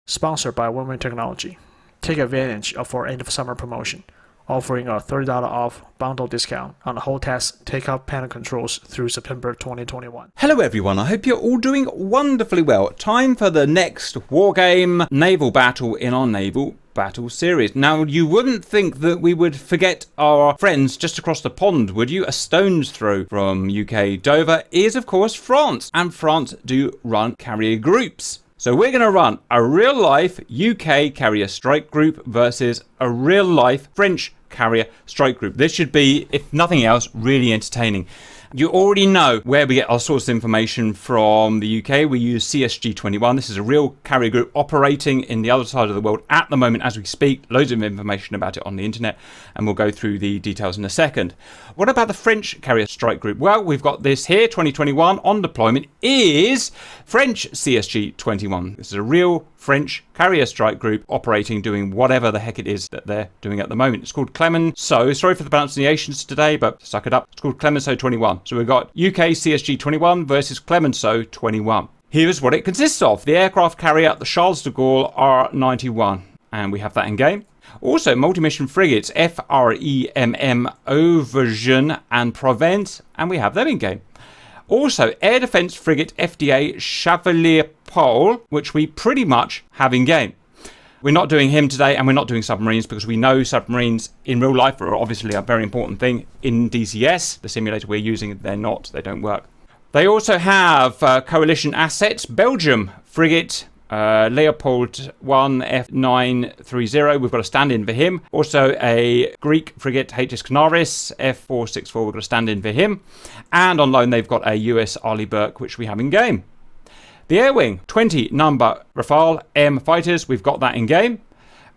Sponsored by Women Technology. Take advantage of our end of summer promotion, offering a $30 off bundle discount on the whole test take-up panel controls through September 2021. Hello everyone, I hope you're all doing wonderfully well. Time for the next wargame naval battle in our naval battle series. Now, you wouldn't think that we would forget our friends just across the pond, would you? A stone's throw from UK Dover is, of course, France. And France do run carrier groups. So we're going to run a real-life UK carrier strike group versus a real-life French carrier strike group. This should be, if nothing else, really entertaining. You already know where we get our source of information from the UK. We use CSG21. This is a real carrier group operating in the other side of the world at the moment as we speak. Loads of information about it on the internet, and we'll go through the details in a second. What about the French carrier strike group? Well, we've got this here, 2021 on deployment is French CSG21. This is a real French carrier strike group operating, doing whatever the heck it is that they're doing at the moment. It's called Clemenceau. Sorry for the pronunciations today, but suck it up. It's called Clemenceau 21. So we've got UK CSG 21 versus Clemenceau 21. Here's what it consists of. The aircraft carrier, the Charles de Gaulle R91. And we have that in game. Also, multi-mission frigates, FREMM, Auvergne and Provence. And we have them in game. Also, air defense frigate FDA Chevalier Paul, which we pretty much have in game. We're not doing him today, and we're not doing submarines because we know submarines in real life are obviously a very important thing. In DCS, the simulator we're using, they're not. They don't work. They also have coalition assets. Belgium frigate Leopold 1 F930. We've got a stand-in for him. Also a Greek frigate HMS Canaris F464. We've got a stand-in for him. And on loan, they've got a US Arleigh Burke, which we have in game. The Air Wing, 20 number Rafale M fighters, we've got that in game.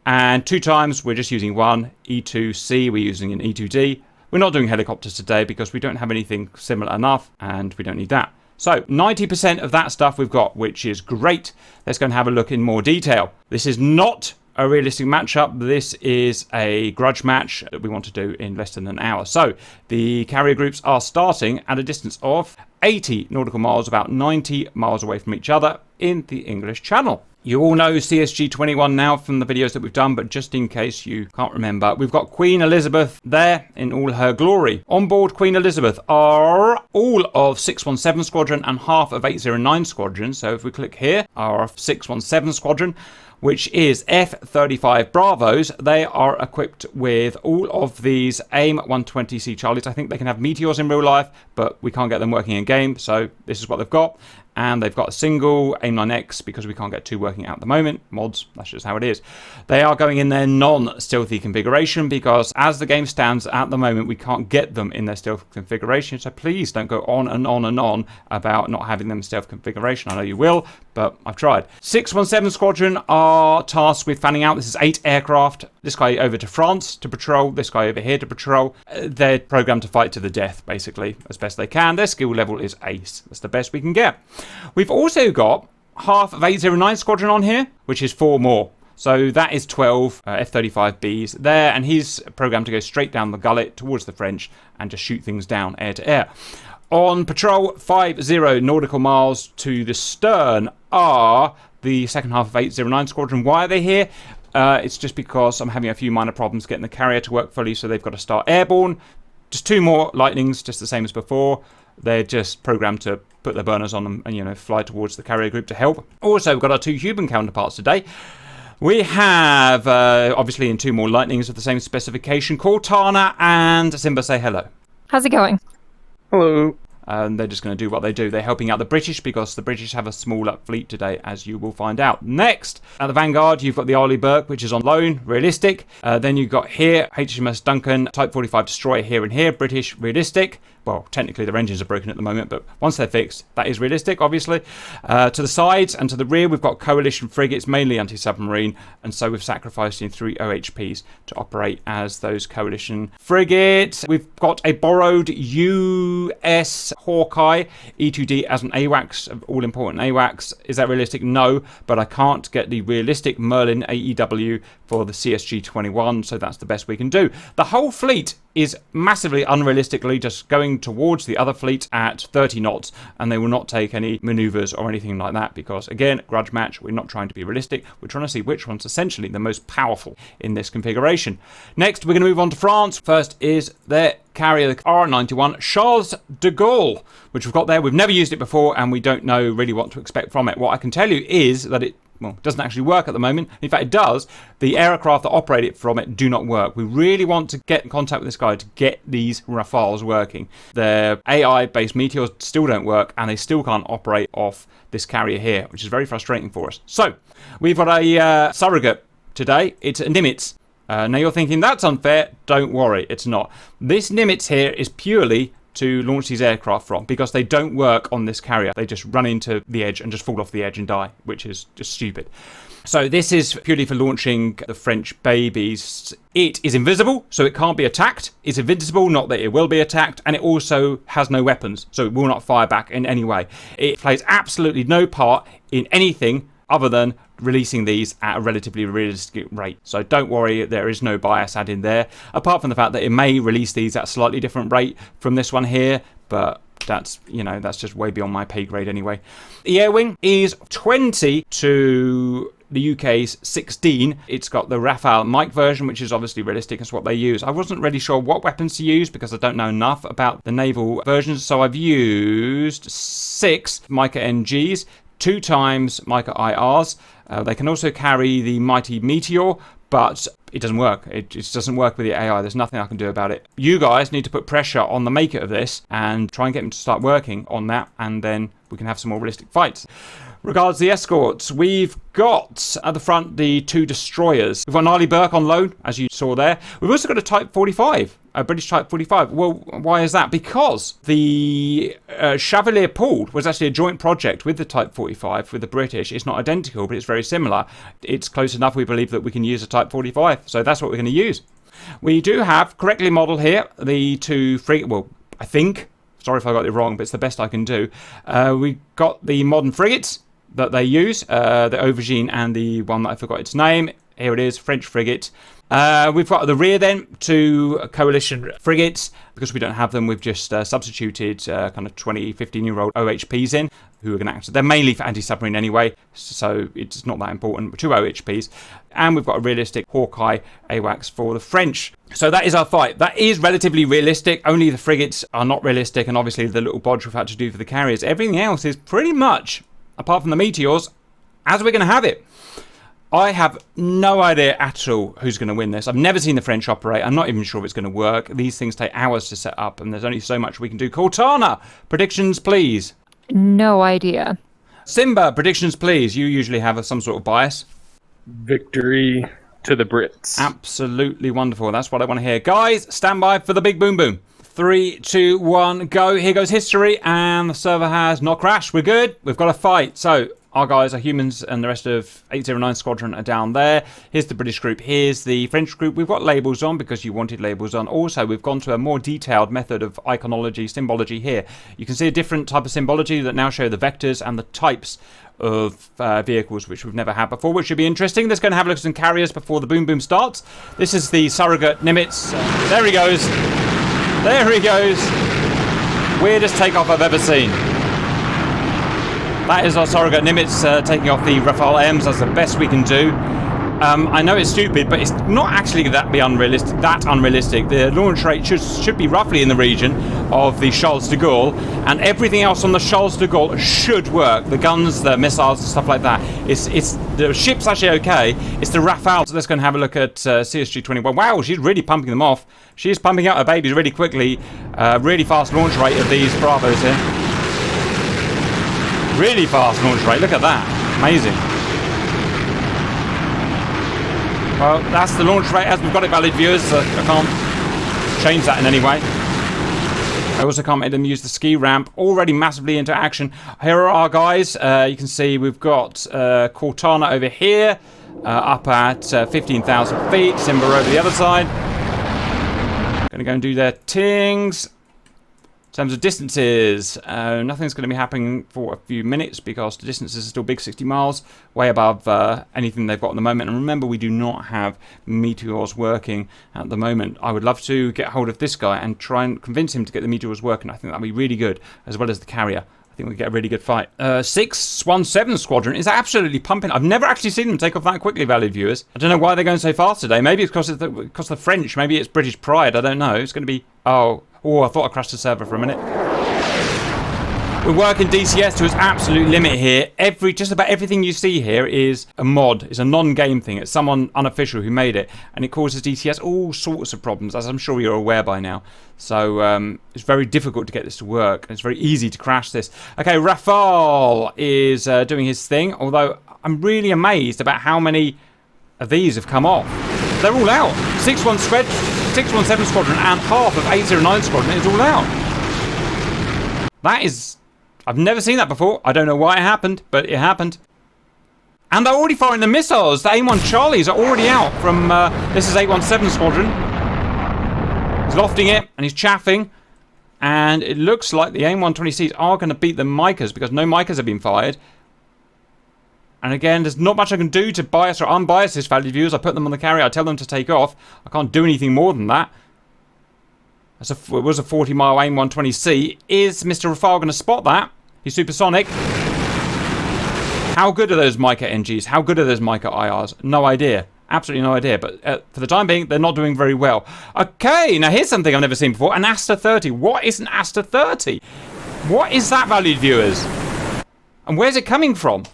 And 2 times, we're just using one E2C, we're using an E2D. We're not doing helicopters today because we don't have anything similar enough, and we don't need that. So 90% of that stuff we've got, which is great. Let's go and have a look in more detail. This is not a realistic matchup. This is a grudge match that we want to do in less than an hour. So the carrier groups are starting at a distance of 80 nautical miles, about 90 miles away from each other in the English Channel. You all know CSG21 now from the videos that we've done, but just in case you can't remember, we've got Queen Elizabeth there in all her glory. On board Queen Elizabeth are all of 617 Squadron and half of 809 Squadron. So if we click here, our 617 Squadron, which is F-35 Bravos, they are equipped with all of these AIM-120C Charlies. I think they can have Meteors in real life, but we can't get them working in game, so this is what they've got. And they've got a single AIM-9X because we can't get 2 working at the moment. Mods, that's just how it is. They are going in their non-stealthy configuration because as the game stands at the moment, we can't get them in their stealth configuration. So please don't go on and on and on about not having them stealth configuration. I know you will, but I've tried. 617 Squadron are tasked with fanning out. This is 8 aircraft. This guy over to France to patrol. This guy over here to patrol. They're programmed to fight to the death, basically, as best they can. Their skill level is ace. That's the best we can get. We've also got half of 809 Squadron on here, which is 4 more. So that is 12 F-35Bs there, and he's programmed to go straight down the gullet towards the French and just shoot things down air to air. On patrol, 50 nautical miles to the stern are the second half of 809 Squadron. Why are they here? It's just because I'm having a few minor problems getting the carrier to work fully, so they've got to start airborne. Just 2 more Lightnings, just the same as before. They're just programmed to put their burners on them and, you know, fly towards the carrier group to help. Also, we've got our 2 human counterparts today. We have, obviously, in 2 more Lightnings of the same specification, Cortana and Simba. Say hello. How's it going? Hello. And they're just going to do what they do. They're helping out the British because the British have a smaller fleet today, as you will find out. Next, at the Vanguard, you've got the Arleigh Burke, which is on loan, realistic. Then you've got here, HMS Duncan, Type 45 destroyer here and here, British, realistic. Well, technically their engines are broken at the moment, but once they're fixed, that is realistic, obviously. To the sides and to the rear, we've got coalition frigates, mainly anti-submarine, and so we've sacrificed in 3 OHPs to operate as those coalition frigates. We've got a borrowed US Hawkeye E2D as an AWACS, all-important AWACS. Is that realistic? No, but I can't get the realistic Merlin AEW for the CSG21, so that's the best we can do. The whole fleet is massively unrealistically just going towards the other fleet at 30 knots, and they will not take any maneuvers or anything like that because, again, grudge match, we're not trying to be realistic. We're trying to see which one's essentially the most powerful in this configuration. Next, we're going to move on to France. First is their carrier, the R91 Charles de Gaulle, which we've got there. We've never used it before, and we don't know really what to expect from it. What I can tell you is that it doesn't actually work at the moment. In fact, it does. The aircraft that operate it from it do not work. We really want to get in contact with this guy to get these Rafales working. Their AI-based Meteors still don't work, and they still can't operate off this carrier here, which is very frustrating for us. So, we've got a surrogate today. It's a Nimitz. Now you're thinking, that's unfair. Don't worry, it's not. This Nimitz here is purely to launch these aircraft from, because they don't work on this carrier. They just run into the edge and just fall off the edge and die, which is just stupid. So this is purely for launching the French babies. It is invisible, so it can't be attacked. It's invincible, not that it will be attacked, and it also has no weapons, so it will not fire back in any way. It plays absolutely no part in anything other than releasing these at a relatively realistic rate. So don't worry, there is no bias added there, apart from the fact that it may release these at a slightly different rate from this one here, but that's, you know, that's just way beyond my pay grade anyway. The air wing is 20 to the UK's 16. It's got the Rafale Mike version, which is obviously realistic. That's what they use. I wasn't really sure what weapons to use because I don't know enough about the naval versions, so I've used 6 Mica NGs, 2 times Mica IRs. They can also carry the mighty Meteor, but it doesn't work. It just doesn't work with the AI. There's nothing I can do about it. You guys need to put pressure on the maker of this and try and get them to start working on that, and then we can have some more realistic fights. Regards the escorts, we've got at the front the 2 destroyers. We've got an Arleigh Burke on loan, as you saw there. We've also got a Type 45, a British Type 45. Well, why is that? Because the Chevalier Pool was actually a joint project with the Type 45 with the British. It's not identical, but it's very similar. It's close enough, we believe, that we can use a Type 45. So that's what we're going to use. We do have, correctly modelled here, the 2 frigate, well, I think, sorry if I got it wrong, but it's the best I can do. We got the modern frigates that they use, the Auvergne and the one that I forgot its name. Here it is, French frigate. We've got at the rear then 2 coalition frigates. Because we don't have them, we've just substituted kind of 20, 15-year-old OHPs in, who are going to act. They're mainly for anti-submarine anyway, so it's not that important, but 2 OHPs. And we've got a realistic Hawkeye AWACS for the French. So that is our fight. That is relatively realistic. Only the frigates are not realistic, and obviously the little bodge we've had to do for the carriers. Everything else is pretty much, apart from the Meteors, as we're going to have it. I have no idea at all who's going to win this. I've never seen the French operate. I'm not even sure if it's going to work. These things take hours to set up, and there's only so much we can do. Cortana, predictions, please. No idea. Simba, predictions, please. You usually have some sort of bias. Victory to the Brits. Absolutely wonderful. That's what I want to hear. Guys, stand by for the big boom boom. 3, 2, 1, go. Here goes history, and the server has not crashed. We're good. We've got a fight. So our guys are humans, and the rest of 809 Squadron are down there. Here's the British group. Here's the French group. We've got labels on because you wanted labels on. Also, we've gone to a more detailed method of iconology, symbology here. You can see a different type of symbology that now show the vectors and the types of vehicles, which we've never had before, which should be interesting. Let's go and have a look at some carriers before the boom boom starts. This is the surrogate Nimitz. There he goes. There he goes. Weirdest takeoff I've ever seen. That is our surrogate Nimitz taking off the Rafale M's. That's the best we can do. I know it's stupid, but it's not actually that unrealistic. The launch rate should be roughly in the region of the Charles de Gaulle, and everything else on the Charles de Gaulle should work. The guns, the missiles, and stuff like that. It's the ship's actually okay. It's the Rafale. So let's go and have a look at CSG21. Wow, she's really pumping them off. She's pumping out her babies really quickly. Really fast launch rate of these Bravos here. Really fast launch rate. Look at that. Amazing. Well, that's the launch rate as we've got it, valid viewers. So I can't change that in any way. I also can't make them use the ski ramp. Already massively into action. Here are our guys. You can see we've got Cortana over here, up at 15,000 feet. Simba over the other side. Going to go and do their tings. terms of distances, nothing's going to be happening for a few minutes because the distances are still big, 60 miles, way above anything they've got at the moment. And remember, we do not have meteors working at the moment. I would love to get hold of this guy and try and convince him to get the meteors working. I think that'd be really good, as well as the carrier. I think we get a really good fight. 617 Squadron is absolutely pumping. I've never actually seen them take off that quickly, valued viewers. I don't know why they're going so fast today. Maybe it's because of the French. Maybe it's British pride. I don't know. It's going to be... Oh, I thought I crashed the server for a minute. We're working DCS to its absolute limit here. Just about everything you see here is a mod. It's a non-game thing. It's someone unofficial who made it. And it causes DCS all sorts of problems, as I'm sure you're aware by now. So it's very difficult to get this to work. And it's very easy to crash this. Okay, Rafale is doing his thing. Although I'm really amazed about how many of these have come off. They're all out. 617 Squadron and half of 809 Squadron is all out. That is... I've never seen that before. I don't know why it happened, but it happened. And they're already firing the missiles. The AIM-1 Charlies are already out from... this is 817 Squadron. He's lofting it, and he's chaffing. And it looks like the AIM-120Cs are going to beat the Micas, because no Micas have been fired. And again, there's not much I can do to bias or unbias this, valued viewers. I put them on the carrier. I tell them to take off. I can't do anything more than that. It was a 40-mile AIM-120C. Is Mr. Rafale going to spot that? He's supersonic. How good are those Mica NGs? How good are those Mica IRs? No idea. Absolutely no idea. But for the time being, they're not doing very well. Okay, now here's something I've never seen before. An Aster 30. What is an Aster 30? What is that, valued viewers? And where's it coming from?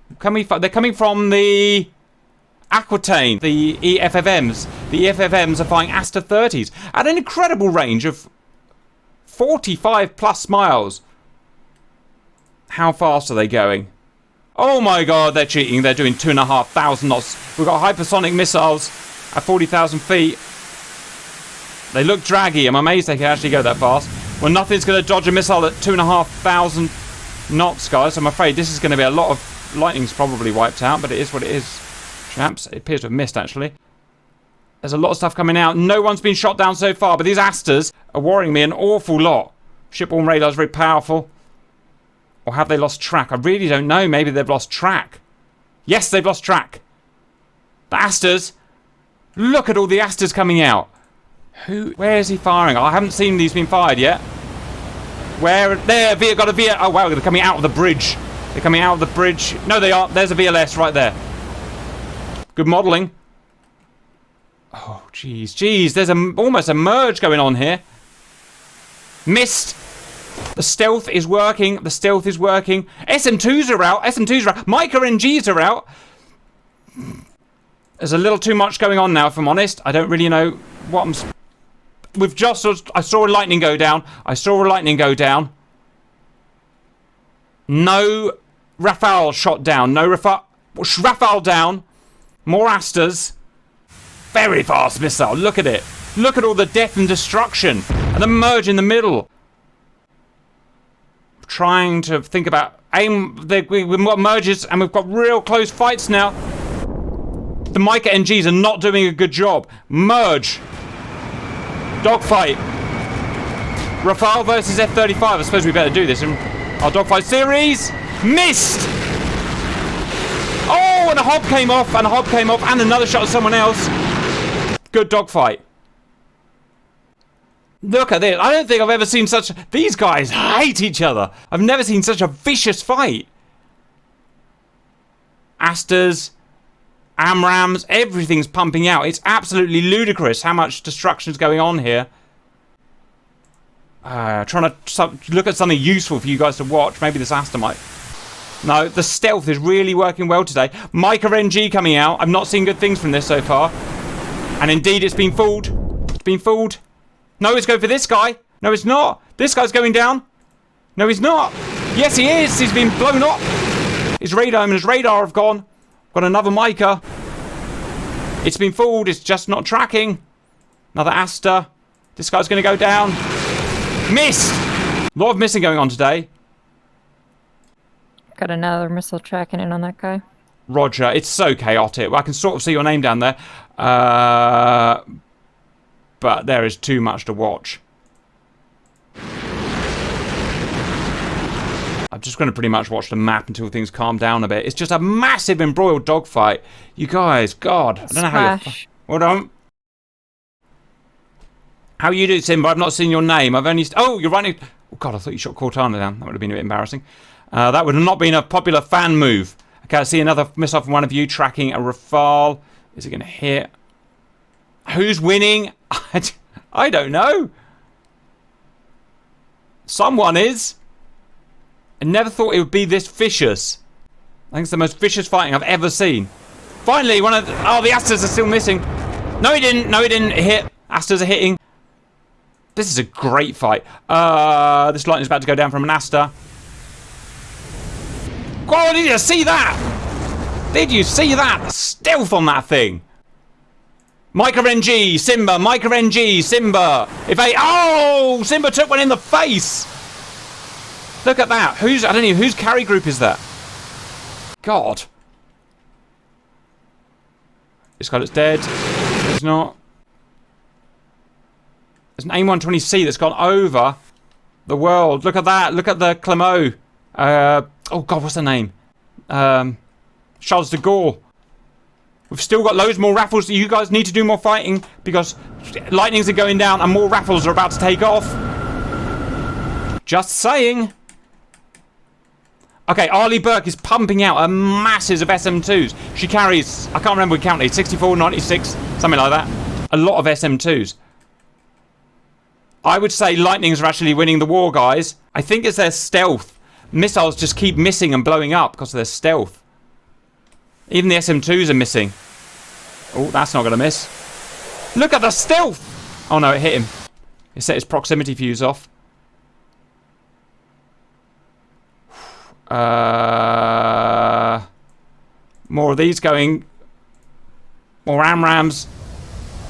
They're coming from the Aquitaine, the EFFMs. The EFFMs are flying Aster 30s at an incredible range of 45 plus miles. How fast are they going? Oh my god, they're cheating. They're doing 2,500 knots. We've got hypersonic missiles at 40,000 feet. They look draggy. I'm amazed they can actually go that fast. Well, nothing's going to dodge a missile at 2,500 knots, guys. I'm afraid this is going to be a lot of... Lightning's probably wiped out, but it is what it is, chaps. It appears to have missed, actually. There's a lot of stuff coming out. No one's been shot down so far, but these Asters are worrying me an awful lot. Shipborne radar is very powerful. Or have they lost track? I really don't know. Maybe they've lost track. Yes, they've lost track. The Asters. Look at all the Asters coming out. Where is he firing? I haven't seen these being fired yet. Where? There, got a VL. Oh, wow, they're coming out of the bridge. They're coming out of the bridge. No, they aren't. There's a VLS right there. Good modelling. Oh, jeez, jeez. There's almost a merge going on here. Missed. The stealth is working. The stealth is working. SM2s are out. SM2s are out. Mica NGs are out. There's a little too much going on now, if I'm honest. I don't really know what I'm... I saw a lightning go down. I saw a lightning go down. No Rafale shot down. No Rafale down. More Asters. Very fast missile. Look at it. Look at all the death and destruction. And the merge in the middle. Trying to think about aim. We've got merges and we've got real close fights now. The Mica NGs are not doing a good job. Merge. Dogfight. Rafale versus F-35. I suppose we better do this in our dogfight series. Missed! Oh, and a hob came off, and a hob came off, and another shot at someone else. Good dogfight. Look at this. I don't think I've ever seen such... These guys hate each other. I've never seen such a vicious fight. Asters, AMRAAMs, everything's pumping out. It's absolutely ludicrous how much destruction's going on here. Trying to look at something useful for you guys to watch. Maybe this Aster might... No, the stealth is really working well today. Mica NG coming out. I've not seen good things from this so far. And indeed, it's been fooled. It's been fooled. No, it's going for this guy. No, it's not. This guy's going down. No, he's not. Yes, he is. He's been blown up. His radar and his radar have gone. Got another Mica. It's been fooled. It's just not tracking. Another Aster. This guy's going to go down. Missed. A lot of missing going on today. Got another missile tracking in on that guy. Roger. It's so chaotic. I can sort of see your name down there. But there is too much to watch. I'm just going to pretty much watch the map until things calm down a bit. It's just a massive embroiled dogfight. You guys, God, I don't know how you're... Hold on. How you do, Simba? I've not seen your name. I've only... Oh, you're running... Oh, God, I thought you shot Cortana down. That would have been a bit embarrassing. That would have not been a popular fan move. Okay, I see another missile from one of you tracking a Rafale. Is it going to hit? Who's winning? I don't know. Someone is. I never thought it would be this vicious. I think it's the most vicious fighting I've ever seen. Finally, one of the... Oh, the Asters are still missing. No, he didn't. No, he didn't hit. Asters are hitting. This is a great fight. This lightning's about to go down from an Aster. Oh, did you see that? Did you see that? The stealth on that thing. Micah NG, Simba, Micah NG, Simba. Oh, Simba took one in the face. Look at that. I don't know, whose carry group is that? God. This guy looks dead. He's not. There's an AIM-120C that's gone over the world. Look at that. Look at the Clermont. Oh, God, what's the name? Charles de Gaulle. We've still got loads more raffles. You guys need to do more fighting because lightnings are going down and more raffles are about to take off. Just saying. Okay, Arlie Burke is pumping out a masses of SM2s. She carries, I can't remember what we counted, 64, 96, something like that. A lot of SM2s. I would say lightnings are actually winning the war, guys. I think it's their stealth. Missiles just keep missing and blowing up because of their stealth. Even the SM2s are missing. Oh, that's not going to miss. Look at the stealth! Oh no, it hit him. It set his proximity fuse off. More of these going. More AMRAAMs.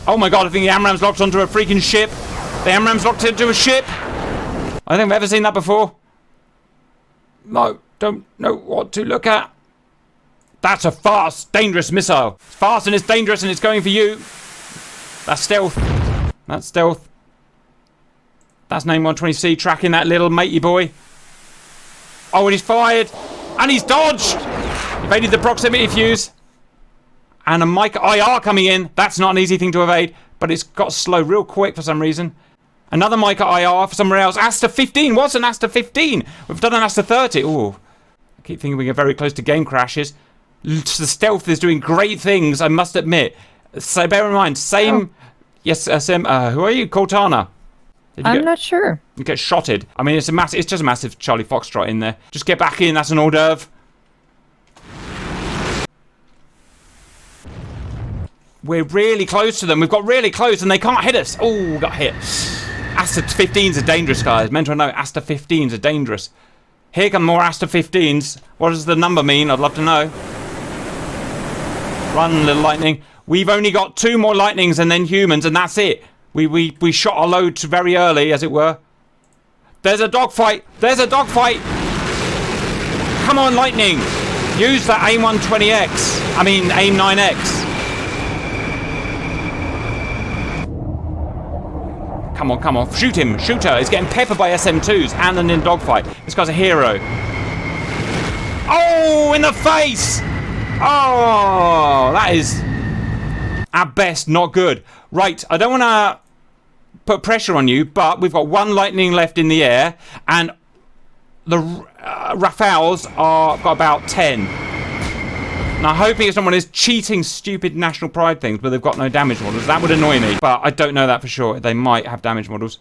Oh my God, I think the AMRAAM's locked onto a freaking ship. The AMRAAM's locked into a ship. I don't think I've ever seen that before. No, don't know what to look at. That's a fast, dangerous missile. It's fast and it's dangerous and it's going for you. That's stealth. That's stealth. That's an AIM-120C tracking that little matey boy. Oh, and he's fired. And he's dodged. Evaded the proximity fuse. And a Micah IR coming in. That's not an easy thing to evade. But it's got slow real quick for some reason. Another Micah IR for somewhere else. Aster 15. What's an Aster 15? We've done an Aster 30. Ooh. I keep thinking we get very close to game crashes. The stealth is doing great things, I must admit. So bear in mind, same... Oh. Yes, Sim, who are you? Cortana. I'm not sure. You get shotted. I mean, it's just a massive Charlie Foxtrot in there. Just get back in, that's an hors d'oeuvre. We're really close to them. We've got really close and they can't hit us. Oh, got hit. Aster 15s are dangerous, guys. Meant to know, Aster 15s are dangerous. Here come more Aster 15s. What does the number mean? I'd love to know. Run, little lightning. We've only got 2 more lightnings and then humans, and that's it. We shot our load very early, as it were. There's a dogfight. There's a dogfight. Come on, lightning. Use that AIM-120X. I mean, AIM-9X. Come on, come on. Shoot him. Shoot her. He's getting peppered by SM2s and then in dogfight. This guy's a hero. Oh, in the face. Oh, that is at best not good. Right, I don't want to put pressure on you, but we've got 1 lightning left in the air and the Rafales are got about 10. Now, I'm hoping it's not one of these cheating, stupid national pride things, but they've got no damage models. That would annoy me, but I don't know that for sure. They might have damage models.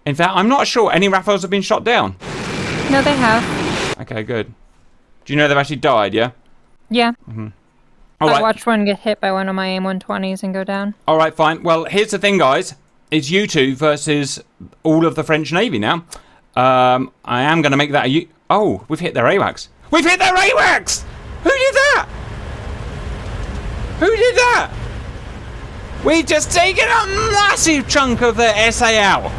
In fact, I'm not sure any Rafales have been shot down. No, they have. Okay, good. Do you know they've actually died, yeah? Yeah. Mm-hmm. I watched one get hit by one of my AIM-120s and go down. All right, fine. Well, here's the thing, guys. It's you two versus all of the French Navy now. I am going to make that a... Oh, we've hit their AWACS. We've hit their AWACS! Who did that? Who did that? We've just taken a massive chunk of their SA out.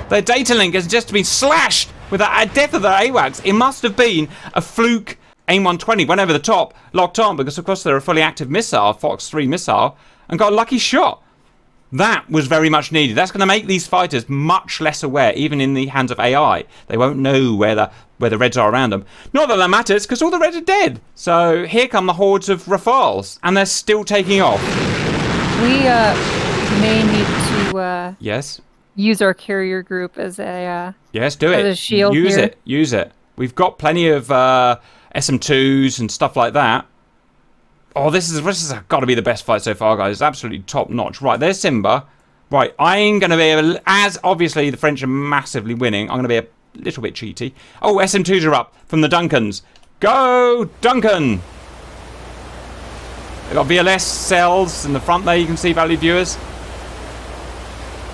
Their data link has just been slashed with the death of their AWACS. It must have been a fluke AIM-120 went over the top, locked on, because of course they're a fully active missile, Fox 3 missile, and got a lucky shot. That was very much needed. That's going to make these fighters much less aware, even in the hands of AI. They won't know where the where the Reds are around them. Not that that matters, because all the Reds are dead. So here come the hordes of Rafales, and they're still taking off. We may need to Yes. use our carrier group as a Yes, do it. as a shield Use here. it. Use it. We've got plenty of SM2s and stuff like that. Oh, this has got to be the best fight so far, guys. It's absolutely top notch. Right, there's Simba. Right, I'm going to be, as obviously the French are massively winning, I'm going to be a little bit cheaty. Oh, SM2s are up from the Duncans. Go, Duncan! They've got VLS cells in the front there, you can see, valued viewers.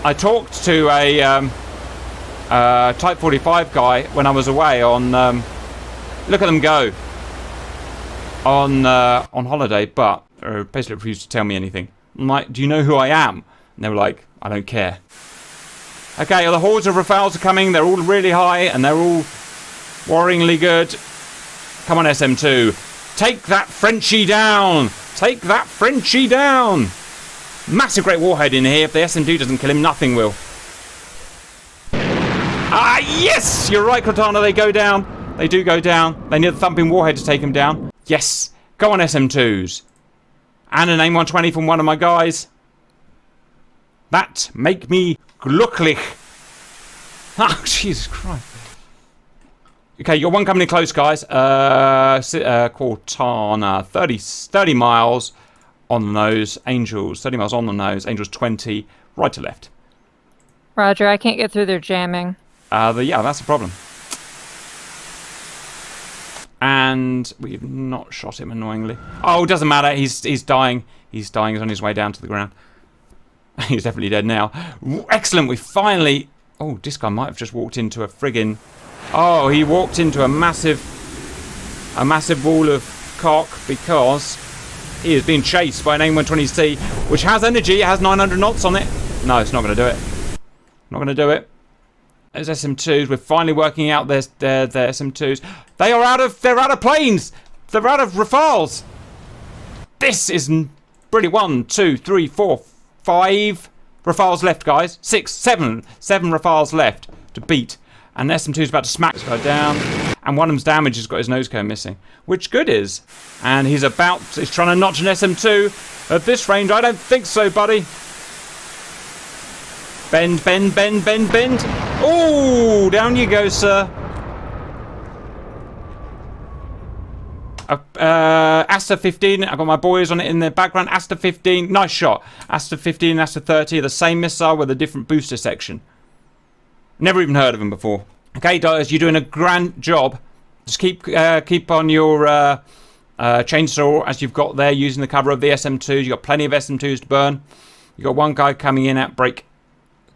I talked to a Type 45 guy when I was away on, look at them go, on holiday, but basically refused to tell me anything. I'm like, do you know who I am? And they were like, I don't care. Okay, the hordes of Rafales are coming. They're all really high, and they're all worryingly good. Come on, SM2. Take that Frenchie down. Take that Frenchie down. Massive great warhead in here. If the SM2 doesn't kill him, nothing will. Ah, yes! You're right, Cortana. They go down. They do go down. They need a thumping warhead to take him down. Yes. Go on, SM2s. And an AIM-120 from one of my guys. That make me glücklich. Oh, Jesus Christ. Okay, you got one coming in close, guys. Cortana. 30 miles on the nose. Angels. 30 miles on the nose. Angels 20. Right to left. Roger, I can't get through their jamming. Yeah, that's the problem. And we've not shot him, annoyingly. Oh, it doesn't matter. He's dying. He's dying. He's on his way down to the ground. He's definitely dead now. Excellent. We finally... Oh, this guy might have just walked into a friggin... Oh, he walked into a massive wall of cock because he is being chased by an AIM-120C, which has energy. It has 900 knots on it. No, it's not going to do it. Not going to do it. There's SM2s. We're finally working out their SM2s. They're out of planes. They're out of Rafales. This is brilliant. 1, 2, 3, 4, 5 Rafales left, guys. 6, 7 Rafales left to beat. And SM2's about to smack this guy down. And one of them's damaged. He's got his nose cone missing. Which good is. And he's trying to notch an SM2. At this range, I don't think so, buddy. Bend, bend, bend, bend, bend. Oh, down you go, sir. Asta 15, I've got my boys on it in the background. Asta 15, nice shot. Asta 15 and Asta 30 are the same missile with a different booster section. Never even heard of them before. Okay, guys, you're doing a grand job. Just keep on your chainsaw as you've got there, using the cover of the SM2s. You've got plenty of SM2s to burn. You've got one guy coming in at break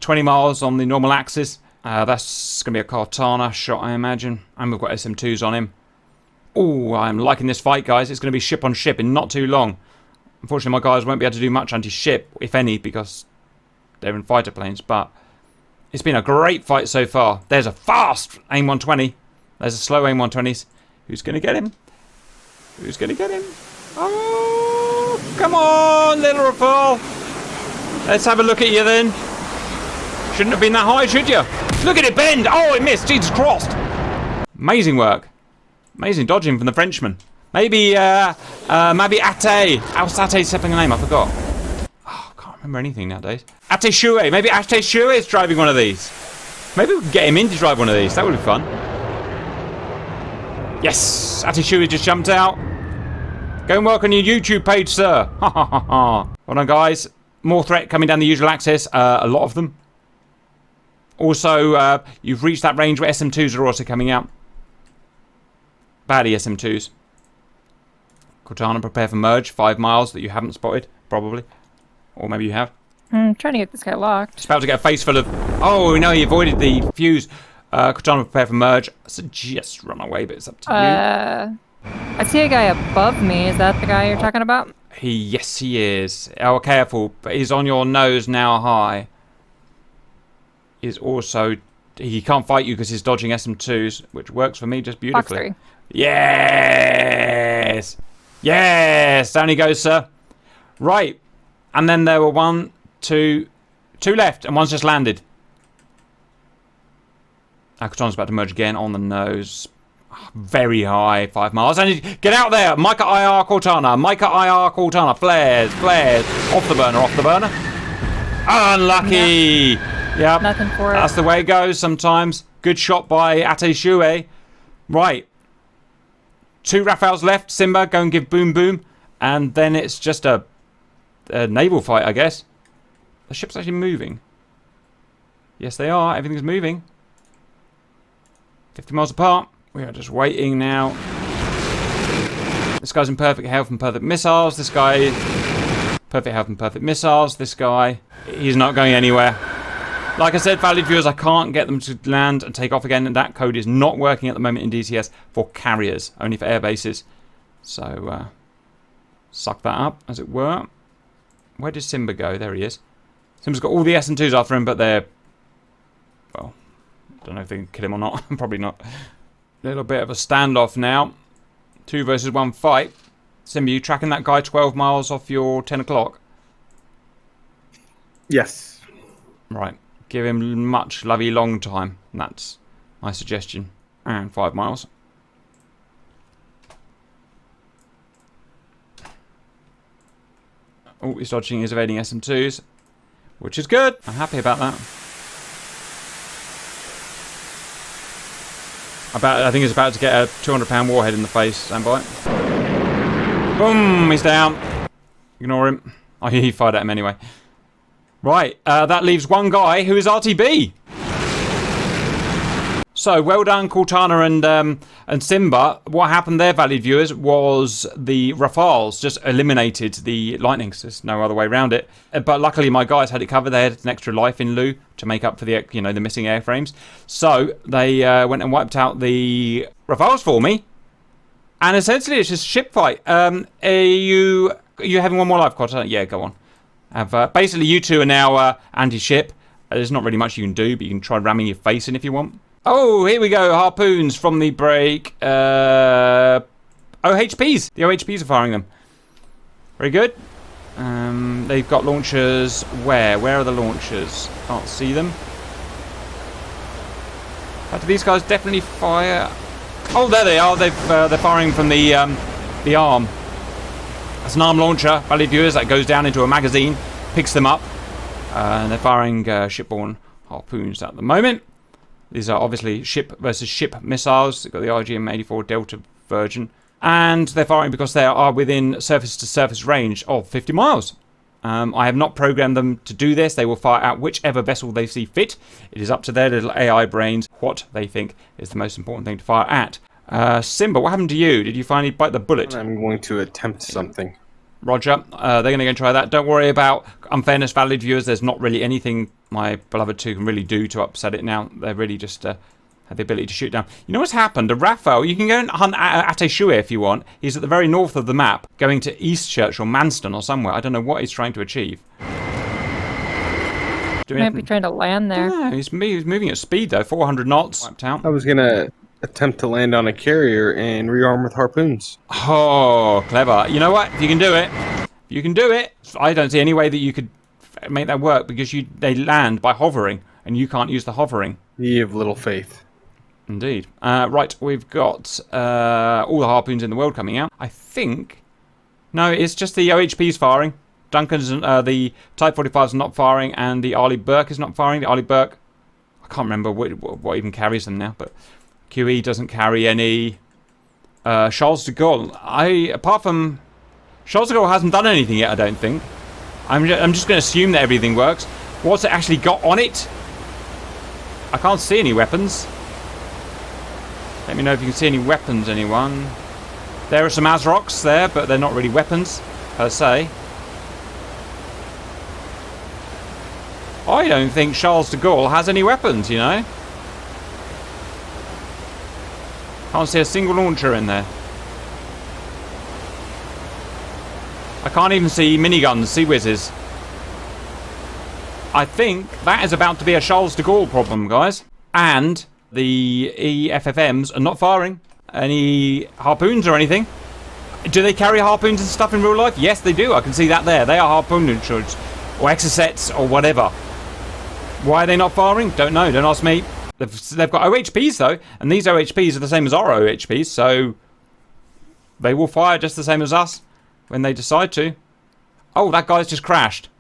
20 miles on the normal axis. That's going to be a Cortana shot, I imagine. And we've got SM2s on him. Oh, I'm liking this fight, guys. It's going to be ship on ship in not too long. Unfortunately, my guys won't be able to do much anti-ship, if any, because they're in fighter planes. But it's been a great fight so far. There's a fast AIM-120. There's a slow AIM-120s. Who's going to get him? Who's going to get him? Oh, come on, little Rafale. Let's have a look at you then. Shouldn't have been that high, should you? Look at it bend. Oh, it missed. Jesus Christ. Amazing work. Amazing dodging from the Frenchman. Maybe Ate. How's Ate stepping the name? I forgot. Oh, I can't remember anything nowadays. Ate Chouet. Maybe Ate Chouet is driving one of these. Maybe we can get him in to drive one of these. That would be fun. Yes. Ate Chouet just jumped out. Go and work on your YouTube page, sir. Ha ha ha ha. Hold on, guys. More threat coming down the usual axis. A lot of them. Also, you've reached that range where SM2s are also coming out. Baddie SM2s. Cortana, prepare for merge. 5 miles that you haven't spotted, probably. Or maybe you have. I'm trying to get this guy locked. It's about to get a face full of... Oh, no, he avoided the fuse. Cortana, prepare for merge. I suggest run away, but it's up to you. I see a guy above me. Is that the guy you're talking about? Yes, he is. Oh, careful. But he's on your nose now high. He's also... He can't fight you because he's dodging SM2s, which works for me just beautifully. Box 3. Yes! Yes! Down he goes, sir. Right. And then there were two left, and one's just landed. Akutana's about to merge again on the nose. Very high, 5 miles. And get out there, Micah IR Cortana, Micah IR Cortana, flares, off the burner. Unlucky. Yep. Nothing for it. That's the way it goes sometimes. Good shot by Ate Shue. Right. 2 Rafales left. Simba, go and give boom boom. And then it's just a naval fight, I guess. The ship's actually moving. Yes, they are. Everything's moving. 50 miles apart. We are just waiting now. This guy's in perfect health and perfect missiles. This guy, perfect health and perfect missiles. This guy, he's not going anywhere. Like I said, valued viewers, I can't get them to land and take off again, and that code is not working at the moment in DCS for carriers, only for air bases. So, suck that up, as it were. Where did Simba go? There he is. Simba's got all the S&2s after him, but they're... well, I don't know if they can kill him or not. Probably not. Little bit of a standoff now. 2 versus 1 fight. Simba, you tracking that guy 12 miles off your 10 o'clock? Yes. Right. Give him much lovey long time. That's my suggestion. And 5 miles. Oh, he's dodging his evading SM2s, which is good. I'm happy about that. I think he's about to get a 200-pound warhead in the face. Stand by. Boom! He's down. Ignore him. Oh, he fired at him anyway. Right, that leaves one guy who is RTB. So, well done, Cortana and Simba. What happened there, valued viewers, was the Rafales just eliminated the Lightnings. There's no other way around it. But luckily, my guys had it covered. They had an extra life in lieu to make up for the, the missing airframes. So they went and wiped out the Rafales for me. And essentially, it's just a ship fight. Are you having one more life, Cortana? Yeah, go on. Basically, you two are now anti-ship. There's not really much you can do, but you can try ramming your face in if you want. Oh, here we go. Harpoons from the break. OHPs. The OHPs are firing them. Very good. They've got launchers where? Where are the launchers? Can't see them. Do these guys definitely fire? Oh, there they are. They're firing from the arm. That's an arm launcher. Valued viewers, that goes down into a magazine, picks them up, and they're firing shipborne harpoons at the moment. These are obviously ship versus ship missiles. They've got the RGM-84 Delta version. And they're firing because they are within surface-to-surface range of 50 miles. I have not programmed them to do this. They will fire at whichever vessel they see fit. It is up to their little AI brains what they think is the most important thing to fire at. Simba, what happened to you? Did you finally bite the bullet? I'm going to attempt something. Roger. They're going to go and try that. Don't worry about unfairness, valued viewers. There's not really anything my beloved two can really do to upset it now. They're really just have the ability to shoot down. You know what's happened? A Raphael, you can go and hunt Ate Shue if you want. He's at the very north of the map, going to Eastchurch or Manston or somewhere. I don't know what he's trying to achieve. Might be trying to land there. No, he's moving at speed though. 400 knots. Wiped out. I was going to attempt to land on a carrier and rearm with harpoons. Oh, clever. You know what? If you can do it, you can do it. I don't see any way that you could make that work because they land by hovering and you can't use the hovering. You have little faith. Indeed. Right, we've got all the harpoons in the world coming out. I think... no, it's just the OHP's firing. Duncan's, the Type 45's not firing, and the Arleigh Burke is not firing. The Arleigh Burke, I can't remember what even carries them now, but QE doesn't carry any. Charles de Gaulle, apart from... Charles de Gaulle hasn't done anything yet, I don't think. I'm just going to assume that everything works. What's it actually got on it? I can't see any weapons. Let me know if you can see any weapons, anyone. There are some ASROCs there, but they're not really weapons, per se. I don't think Charles de Gaulle has any weapons, you know. Can't see a single launcher in there. I can't even see miniguns, sea whizzes. I think that is about to be a Charles de Gaulle problem, guys. And the EFFMs are not firing any harpoons or anything. Do they carry harpoons and stuff in real life? Yes, they do. I can see that there. They are harpoon launchers or exocets or whatever. Why are they not firing? Don't know. Don't ask me. They've got OHPs though, and these OHPs are the same as our OHPs, so they will fire just the same as us when they decide to. Oh, that guy's just crashed.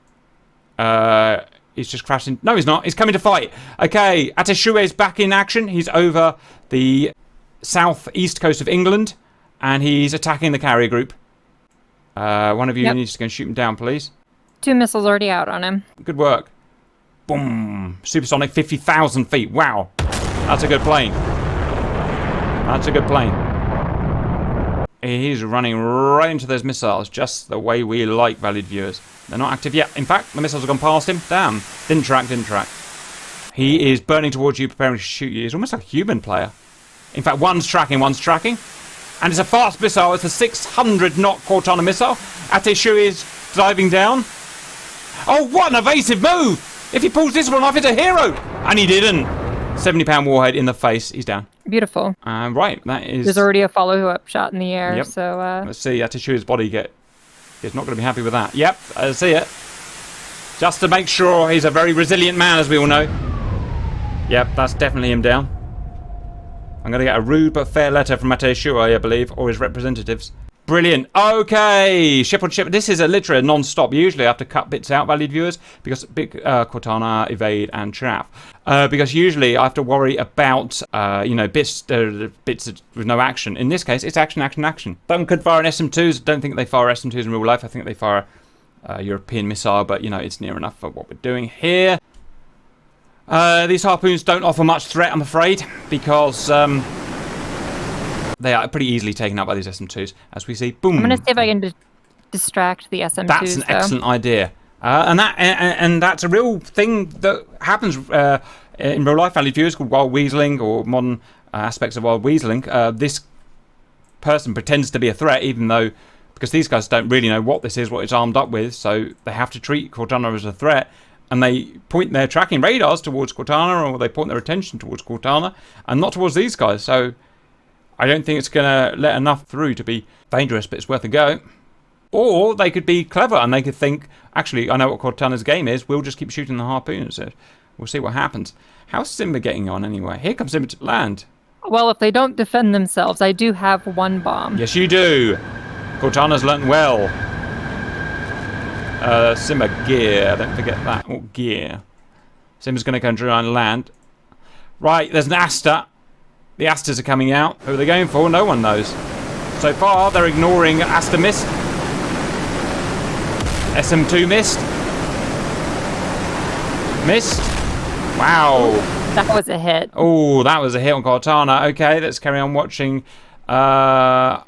He's just crashing. No, he's not. He's coming to fight. Okay, Ateshue is back in action. He's over the southeast coast of England, and he's attacking the carrier group. One of you needs to go and shoot him down, please. 2 missiles already out on him. Good work. Boom. Supersonic, 50,000 feet. Wow. That's a good plane. That's a good plane. He's running right into those missiles, just the way we like, valued viewers. They're not active yet. In fact, the missiles have gone past him. Damn. Didn't track. He is burning towards you, preparing to shoot you. He's almost like a human player. In fact, one's tracking. And it's a fast missile. It's a 600 knot Cortana missile. Ateshue is diving down. Oh, what an evasive move! If he pulls this one off, it's a hero! And he didn't. 70-pound warhead in the face. He's down. Beautiful. Right, that is... There's already a follow-up shot in the air, Yep. so... Let's see, Ateshue's body get... He's not going to be happy with that. Yep, I see it. Just to make sure he's a very resilient man, as we all know. Yep, that's definitely him down. I'm going to get a rude but fair letter from Ateshue, I believe, or his representatives. Brilliant. Okay, ship on ship. This is literally a non-stop. Usually I have to cut bits out, valued viewers, because big Cortana, evade, and chaff. Because usually I have to worry about, bits with no action. In this case, it's action. Some could fire an SM2s. Don't think they fire SM2s in real life. I think they fire a European missile, but, it's near enough for what we're doing here. These harpoons don't offer much threat, I'm afraid, because... they are pretty easily taken out by these SM2s, as we see. Boom. I'm going to see if I can distract the SM2s, That's an excellent idea. And that's a real thing that happens in real life, valued viewers, called wild weaseling, or modern aspects of wild weaseling. This person pretends to be a threat, even though, because these guys don't really know what this is, what it's armed up with, so they have to treat Cortana as a threat, and they point their tracking radars towards Cortana, or they point their attention towards Cortana, and not towards these guys, so... I don't think it's going to let enough through to be dangerous, but it's worth a go. Or they could be clever and they could think, actually, I know what Cortana's game is. We'll just keep shooting the harpoons. We'll see what happens. How's Simba getting on anyway? Here comes Simba to land. Well, if they don't defend themselves, I do have 1 bomb. Yes, you do. Cortana's learnt well. Simba gear. Don't forget that. Oh, gear. Simba's going to go and try and land. Right, there's an Asta. The Astas are coming out. Who are they going for? No one knows. So far, they're ignoring Asta missed. SM2 missed. Missed. Wow. That was a hit. Oh, that was a hit on Cortana. Okay, let's carry on watching. Harpoon.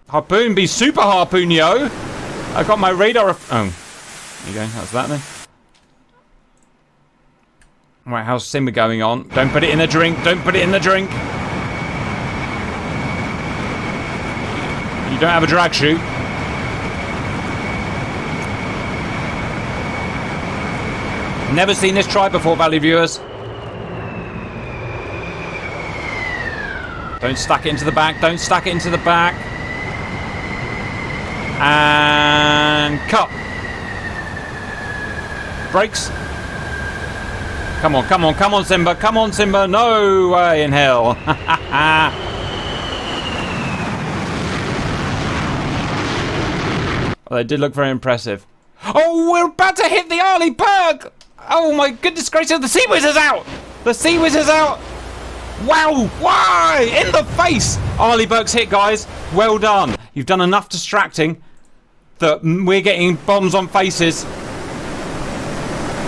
Harpoon be super harpoon, yo. I got my radar. Oh, there you go. That's that then. Right, how's Simba going on? Don't put it in the drink. Don't put it in the drink. You don't have a drag chute. Never seen this try before, valued viewers. Don't stack it into the back. Don't stack it into the back. And cut. Brakes. Come on, come on, come on, Simba. Come on, Simba. No way in hell. Well, they did look very impressive. Oh, we're about to hit the Arleigh Burke. Oh, my goodness gracious. The Sea Whiz is out. The Sea Whiz is out. Wow. Why? In the face. Arleigh Burke's hit, guys. Well done. You've done enough distracting that we're getting bombs on faces.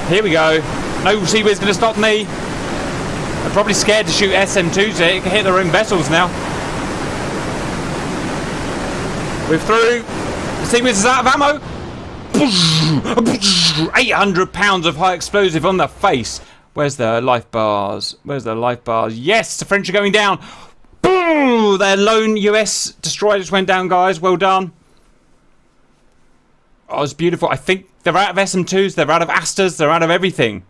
Here we go. No Sea Whiz going to stop me. I'm probably scared to shoot SM2s. It can hit their own vessels now. We're through. The Sea Whiz is out of ammo. 800 pounds of high explosive on the face. Where's the life bars? Where's the life bars? Yes, the French are going down. Boom! Their lone US destroyer just went down, guys. Well done. Oh, it's beautiful. I think they're out of SM2s. They're out of Astas. They're out of everything.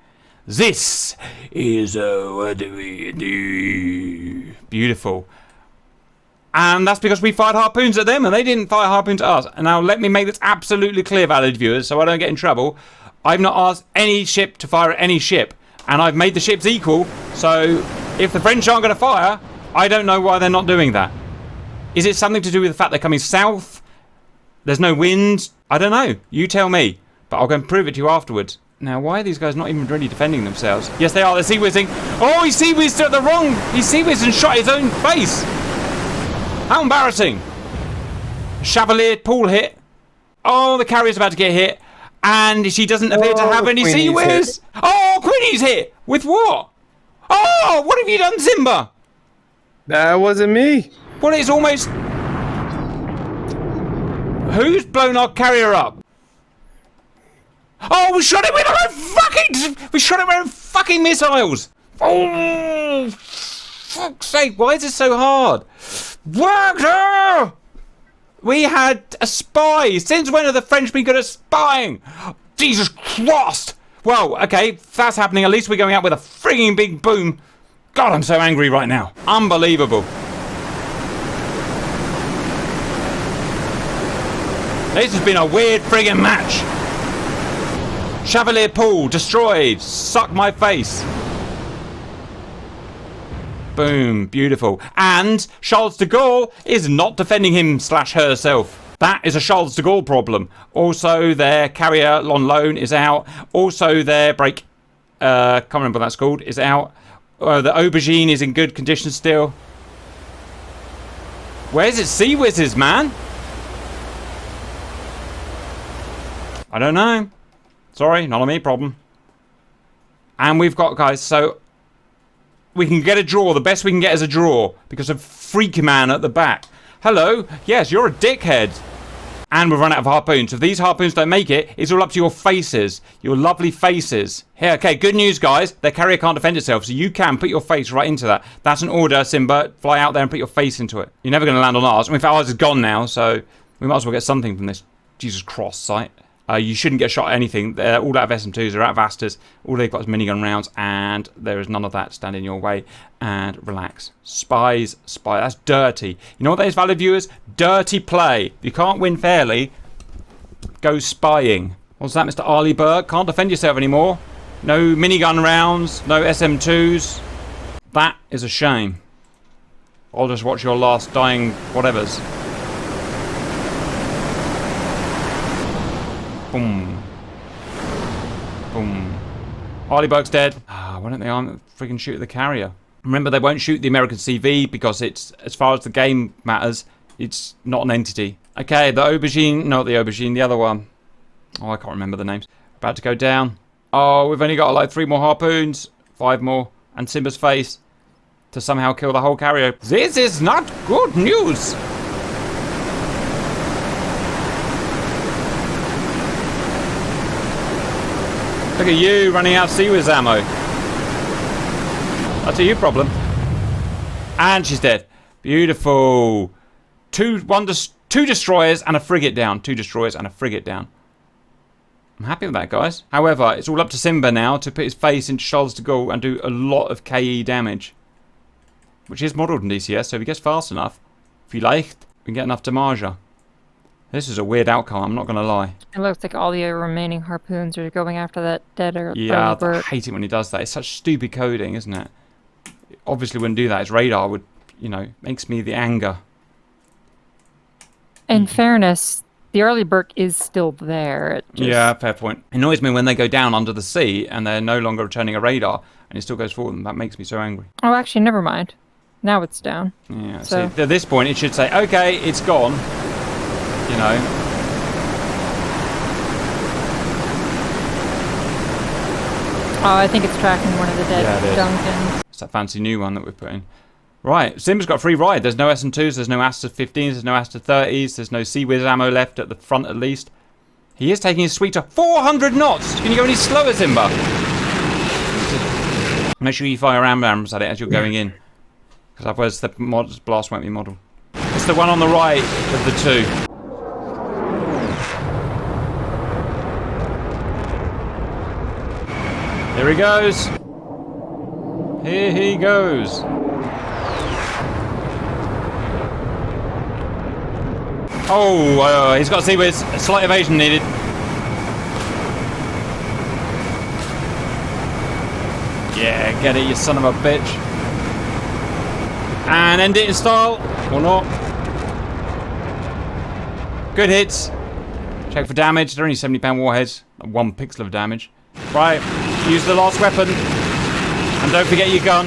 This is what do we do? Beautiful. And that's because we fired harpoons at them and they didn't fire harpoons at us. And now let me make this absolutely clear, valued viewers, so I don't get in trouble. I've not asked any ship to fire at any ship. And I've made the ships equal, so if the French aren't going to fire, I don't know why they're not doing that. Is it something to do with the fact they're coming south? There's no wind? I don't know. You tell me. But I'll go and prove it to you afterwards. Now, why are these guys not even really defending themselves? Yes, they are. They're sea-whizzing. Oh, he sea-whizzed at the wrong... He sea-whizzed and shot his own face. How embarrassing. Chevalier pool hit. Oh, the carrier's about to get hit. And she doesn't appear to have any sea-whiz. Oh, Queenie's hit. With what? Oh, what have you done, Simba? That wasn't me. Well, it's almost... Who's blown our carrier up? Oh, we shot it with our own fucking... We shot it with our own fucking missiles. Oh, fuck's sake. Why is this so hard? Wagner! We had a spy. Since when have the French been good at spying? Jesus Christ. Well, okay, if that's happening, at least we're going out with a frigging big boom. God, I'm so angry right now. Unbelievable. This has been a weird friggin' match. Chevalier Pool destroyed. Suck my face. Boom. Beautiful. And Charles de Gaulle is not defending him/herself. That is a Charles de Gaulle problem. Also, their carrier on loan is out. Also, their brake, can't remember what that's called, is out. The aubergine is in good condition still. Where's it? Sea Whizzes, man? I don't know. Sorry, not a me problem. And we've got, guys, so we can get a draw. The best we can get is a draw because of Freak Man at the back. Hello. Yes, you're a dickhead. And we've run out of harpoons. So if these harpoons don't make it, it's all up to your faces. Your lovely faces. Here, okay, good news, guys. Their carrier can't defend itself, so you can put your face right into that. That's an order, Simba. Fly out there and put your face into it. You're never going to land on ours. I mean, in fact, ours is gone now, so we might as well get something from this Jesus Cross site. You shouldn't get shot at anything. They're all out of SM2s, they're out of Astas. All they've got is minigun rounds, and there is none of that standing in your way. And relax. Spies, spy. That's dirty. You know what that is, valid viewers? Dirty play. If you can't win fairly, go spying. What's that, Mr. Arlie Berg? Can't defend yourself anymore. No minigun rounds, no SM2s. That is a shame. I'll just watch your last dying whatevers. Boom. Boom. Arleyberg's dead. Why don't they freaking shoot at the carrier? Remember, they won't shoot the American CV because it's, as far as the game matters, it's not an entity. Okay, the aubergine, not the aubergine, the other one. Oh, I can't remember the names. About to go down. Oh, we've only got like 3 more harpoons. 5 more. And Simba's face to somehow kill the whole carrier. This is not good news. Look at you running out of Sea-Whiz ammo. That's a you problem. And she's dead. Beautiful. Two destroyers and a frigate down. 2 destroyers and a frigate down. I'm happy with that, guys. However, it's all up to Simba now to put his face into Charles de Gaulle and do a lot of KE damage. Which is modelled in DCS, so if he gets fast enough, if you like, we can get enough damage. This is a weird outcome, I'm not going to lie. It looks like all the remaining harpoons are going after that dead or yeah, bird. I hate it when he does that. It's such stupid coding, isn't it? It obviously wouldn't do that. His radar would, you know, makes me the anger. In fairness, the early Burke is still there. Yeah, fair point. It annoys me when they go down under the sea and they're no longer returning a radar and it still goes forward, and that makes me so angry. Oh, actually, never mind. Now it's down. Yeah, so see, at this point it should say, okay, it's gone. You know. Oh, I think it's tracking one of the dead Duncans. It's that fancy new one that we're putting. Right, Simba's got a free ride. There's no SM2s, there's no Asta 15s, there's no Asta 30s, there's no Sea-Whiz ammo left at the front at least. He is taking his sweet to 400 knots! Can you go any slower, Simba? Make sure you fire ram-rams at it as you're going in. Because otherwise the blast won't be modelled. It's the one on the right of the 2. Here he goes. Here he goes. Oh, he's got to see where a slight evasion needed. Yeah, get it, you son of a bitch. And end it in style, or not. Good hits. Check for damage. They're only 70-pound warheads. 1 pixel of damage. Right, use the last weapon. And don't forget your gun.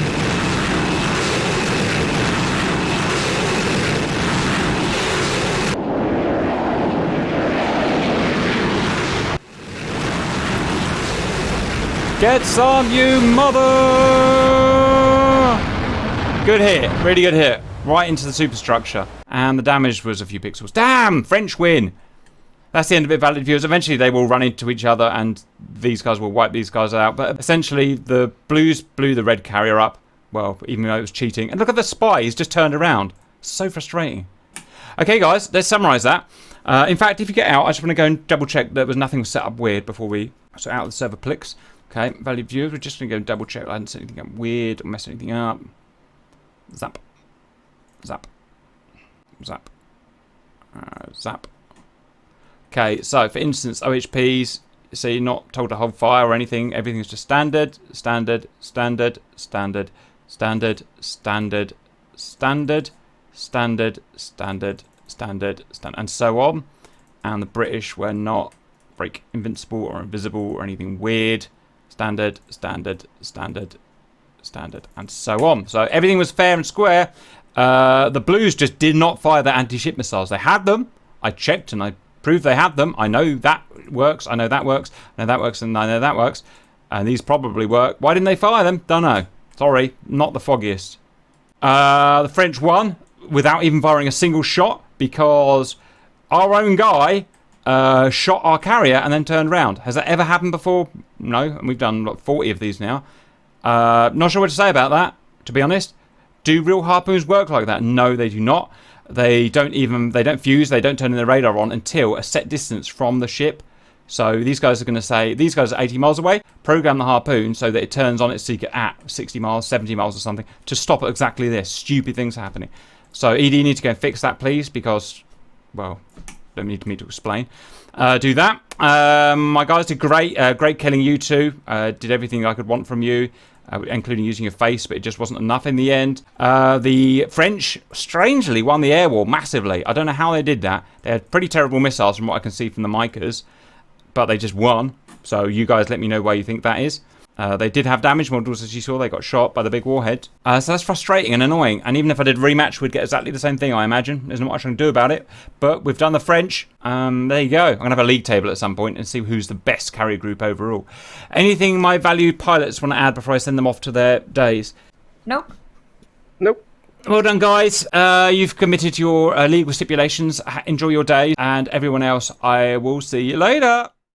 Get some, you mother! Good hit, really good hit. Right into the superstructure. And the damage was a few pixels. Damn! French win! That's the end of it, valid viewers. Eventually they will run into each other and these guys will wipe these guys out. But essentially the blues blew the red carrier up. Well, even though it was cheating. And look at the spy, he's just turned around. So frustrating. Okay guys, let's summarise that. In fact, if you get out, I just want to go and double check that nothing was set up weird before we sort out the server plicks. Okay, valued viewers, we're just going to go and double check I hadn't set anything up weird or messed anything up. Zap. Zap. Zap. Zap. Okay, so for instance, OHPs, see, not told to hold fire or anything, everything's just standard, standard, standard, standard, standard, standard, standard, standard, standard, standard, standard, and so on. And the British were not break invincible or invisible or anything weird. Standard, standard, standard, standard, and so on. So everything was fair and square. The blues just did not fire their anti-ship missiles. They had them. I checked and I proved they had them. I know that works. I know that works. I know that works, and I know that works. And these probably work. Why didn't they fire them? Don't know. Sorry, not the foggiest. The French won without even firing a single shot because our own guy shot our carrier and then turned around. Has that ever happened before? No, and we've done like 40 of these now. Not sure what to say about that, to be honest. Do real harpoons work like that? No, they do not. They don't fuse, they don't turn their radar on until a set distance from the ship. So these guys are going to say, these guys are 80 miles away, program the harpoon so that it turns on its seeker at 60 miles, 70 miles or something to stop exactly this. Stupid things happening. So ED, you need to go and fix that, please, because, well, don't need me to explain. Do that. My guys did great. Great killing you two. Did everything I could want from you, including using your face, but it just wasn't enough in the end. The French, strangely, won the air war massively. I don't know how they did that. They had pretty terrible missiles from what I can see from the micers, but they just won. So you guys let me know why you think that is. They did have damage models, as you saw. They got shot by the big warhead. So that's frustrating and annoying. And even if I did rematch, we'd get exactly the same thing, I imagine. There's not much I can do about it. But we've done the French. There you go. I'm going to have a league table at some point and see who's the best carrier group overall. Anything my valued pilots want to add before I send them off to their days? Nope. Nope. Well done, guys. You've committed to your legal stipulations. Enjoy your day. And everyone else, I will see you later.